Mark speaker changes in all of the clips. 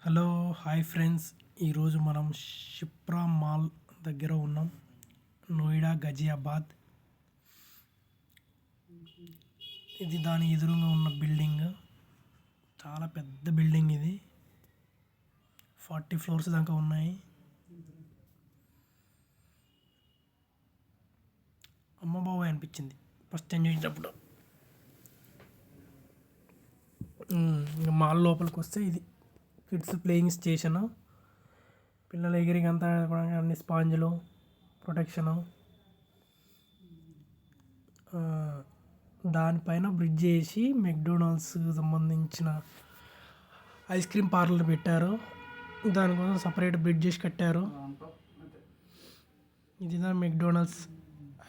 Speaker 1: Hello hi friends. ఈరోజు మనం Shipra mall దగ్గర ఉన్నాం, నోయిడా గజియాబాద్. ఇది దాని ఎదురుగా ఉన్న బిల్డింగ్, చాలా పెద్ద బిల్డింగ్ ఇది. 40 ఫ్లోర్స్ దాకా ఉన్నాయి. అమ్మ బాబాయ్ అనిపించింది ఫస్ట్ టైం చూసినప్పుడు. ఇంకా మాల్ లోపలికి వస్తే ఇది కిడ్స్ ప్లేయింగ్ స్టేషను. పిల్లలు ఎగిరికంతా అన్ని స్పాంజులు, ప్రొటెక్షను. దానిపైన బ్రిడ్జ్ వేసి మెక్డొనాల్డ్స్కి సంబంధించిన ఐస్ క్రీమ్ పార్లర్ పెట్టారు. దానికోసం సపరేట్ బ్రిడ్జ్ చేసి కట్టారు. ఇది మెక్డొనాల్డ్స్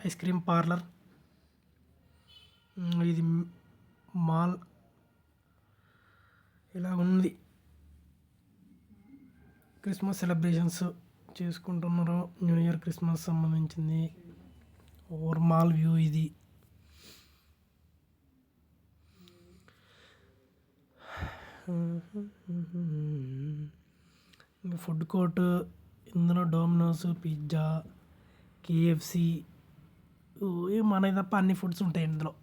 Speaker 1: ఐస్ క్రీమ్ పార్లర్. ఇది మాల్ ఇలా ఉంది. క్రిస్మస్ సెలబ్రేషన్స్ చేసుకుంటున్నారు. న్యూ ఇయర్, క్రిస్మస్ సంబంధించింది. ఓవర్ మాల్ వ్యూ ఇది. ఇంకా ఫుడ్ కోర్ట్, ఇందులో డోమినోస్, పిజ్జా, కేఎఫ్సి, మనకి తప్ప అన్ని ఫుడ్స్ ఉంటాయి ఇందులో,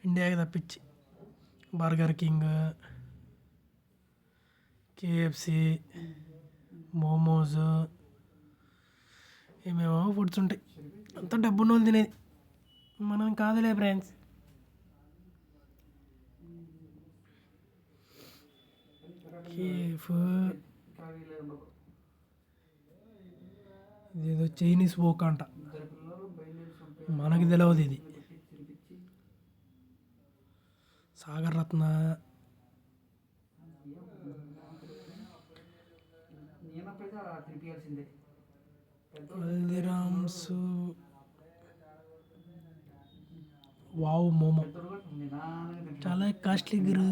Speaker 1: ఇండియాకి తప్పించి. బర్గర్ కింగ్, కేఎఫ్సి, మోమోస్, ఏమేమో ఫుడ్స్ ఉంటాయి. అంతా డబ్బున్న వాళ్ళు తినేది, మనం కాదులే ఫ్రెండ్స్. కేఫ్, ఇదేదో చైనీస్ వోక్ అంట, మనకి తెలియదు ఇది. సాగర్ రత్న, హల్దీరామ్స్, వావ్ మోమో చాలా కాస్ట్లీ గురు.